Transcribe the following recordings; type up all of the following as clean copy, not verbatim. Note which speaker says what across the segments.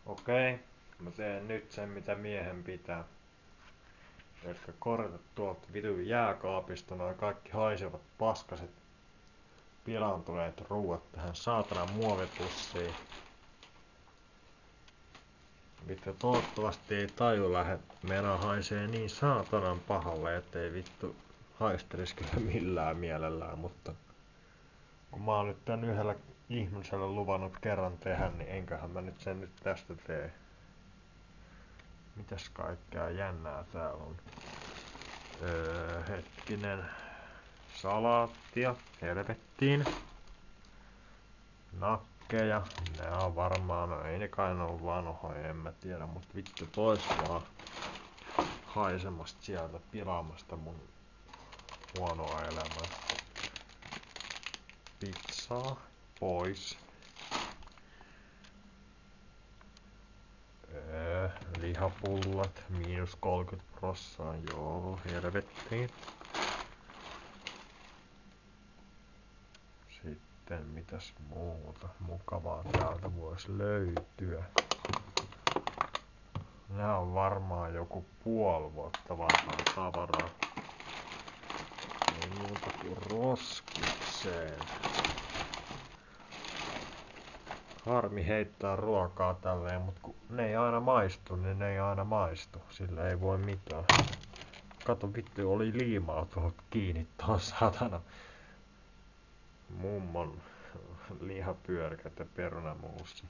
Speaker 1: Okei, mä teen nyt sen mitä miehen pitää. Elikkä korjata tuolta vitun jääkaapista noin kaikki haisevat paskaset pilaantuneet ruuat tähän saatanan muovipussiin. Vittu toivottavasti ei taju lähde. Meinaa haisee niin saatanan pahalle, ettei vittu haistelis kyllä millään mielellään, mutta kun mä oon nyt tän yhdellä ihmiselle luvannut kerran tehdä, niin enköhän mä nyt sen nyt tästä tee. Mitäs kaikkea jännää täällä on? Hetkinen. Salaattia, helvettiin. Nakkeja, nää on varmaan, no ei ne kai ne on vanhoja, en mä tiedä, mut vittu pois vaan haisemasta sieltä pilaamasta mun huonoa elämää. Pizzaa, pois. Lihapullat, -30%, joo, helvettiin. Sitten mitäs muuta mukavaa täältä voisi löytyä. Nää on varmaan joku puoli vuotta vanhaa tavaraa. Ei muuta kuin roskikseen. Harmi heittää ruokaa tälleen, mut kun ne ei aina maistu, niin ne ei aina maistu. Sillä ei voi mitään. Kato vittu, oli liimaa tuolta kiinni tuon satana mummon lihapyörkät ja perunamuussa.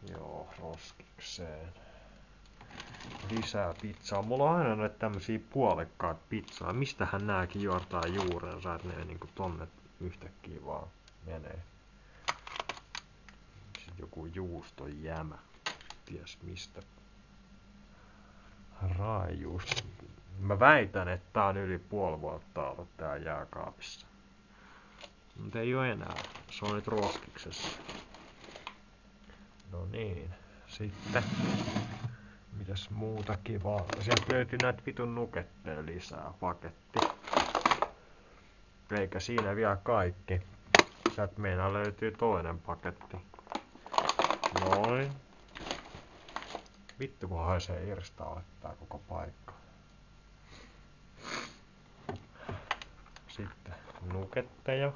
Speaker 1: Joo, roskikseen. Lisää pizzaa. Mulla on aina näitä tämmösiä puolikkaat pizzaa. Mistähän nääkin juortaa juurensa, että ne niinku tonne yhtäkkiä vaan menee. Sitten joku juustojämä. Ties mistä. Raajuus. Mä väitän, että tää on yli puoli vuotta ollut tää jääkaapissa. Mut ei oo enää. Se on nyt roskiksessa. No niin. Sitten. Mitäs muuta kivaa? Sieltä löytyy näitä vitun nuketteja lisää. Paketti. Eikä siinä vielä kaikki. Sieltä meinaa löytyy toinen paketti. Noin. Vittu kun haisee irstaalle tää koko paikka. Sitten nuketteja.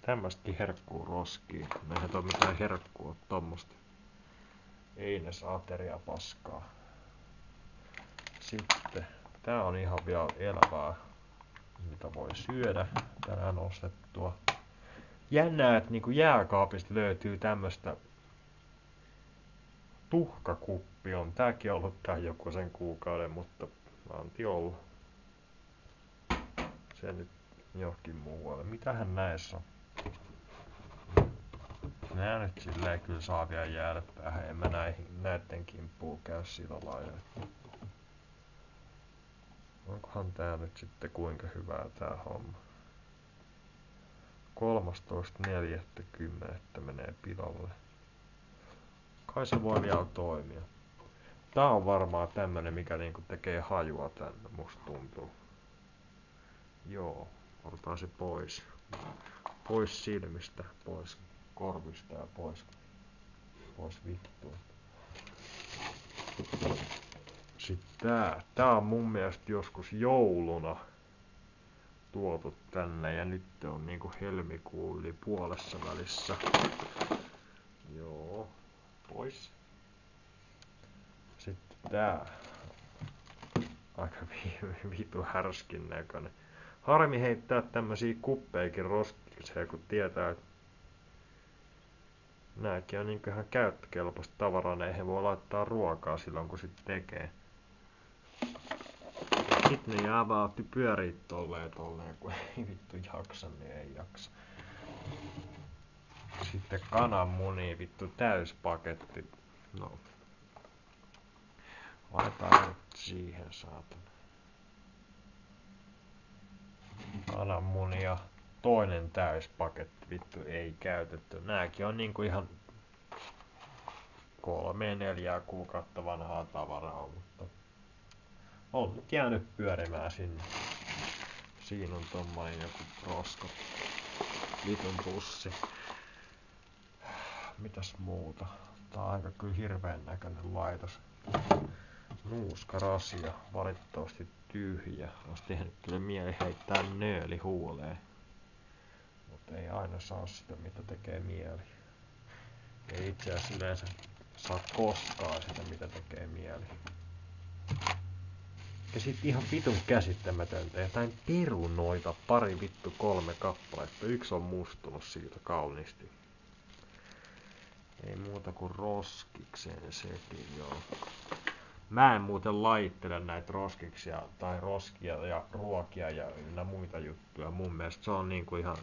Speaker 1: Tämmöstäkin herkkuu roskiin. Eihän toi mitään herkkuu oo tommosta. Ei ne ateria paskaa. Sitten tää on ihan vielä elävää, mitä voi syödä tänään ostettua. Jännää, että niinku jääkaapista löytyy tämmöstä tuhkakuppi on. Tääkin on ollut tää joku sen kuukauden, mutta anti olla. Se nyt johonkin muualle. Mitähän näissä on? Nää nyt silleen kyllä saa vielä jäädä päähän. En mä näitten kimppuun käy sillä lailla. Onkohan tää nyt sitten kuinka hyvää tää homma? 13.40 menee pilalle. Kai se voi vielä toimia. Tää on varmaan tämmönen mikä niinku tekee hajua tänne, musta tuntuu. Joo, otetaan se pois. Pois silmistä, pois korvista ja pois vittua. Sitten tää on mun mielestä joskus jouluna tuotu tänne ja nyt on niinku helmikuun yli puolessa välissä. Joo, pois. Sitten tää. Aika vitu härskin näköinen. Harmi heittää tämmösiä kuppeikin roskikseen, kun tietää, että nääkin on niinku ihan käyttökelpoista tavaraa, eihän voi laittaa ruokaa silloin kun sit tekee. Sit ne jää vaan pyörii tolleen, kun ei vittu jaksa, niin ei jaksa. Sitten kananmunia, vittu täyspaketti. No. Laitetaan nyt siihen saatana. Kananmunia. Toinen täyspaketti, vittu ei käytetty. Nääkin on niinku ihan 3-4 kuukautta vanhaa tavaraa, mutta on nyt jäänyt pyörimään sinne. Siinä on tommoinen joku roska. Vitun pussi. Mitäs muuta? Tää on aika kyllä hirveän näköinen laitos. Nuuskarasia, valitettavasti tyhjä. Ois tehnyt kyllä mieli heittää nööli huuleen. Mutta ei aina saa sitä mitä tekee mieli. Ei itse asiassa yleensä saa koskaan sitä mitä tekee mieli. Ja sit ihan vitun käsittämätöntä. Jotain perunoita, pari vittu 3 kappaletta. Yksi on mustunut siitä kauniisti. Ei muuta kuin roskikseen sekin, joo. Mä en muuten laittele näitä roskiksia tai roskia ja ruokia ja ynnä muita juttuja. Mun mielestä se on niinku ihan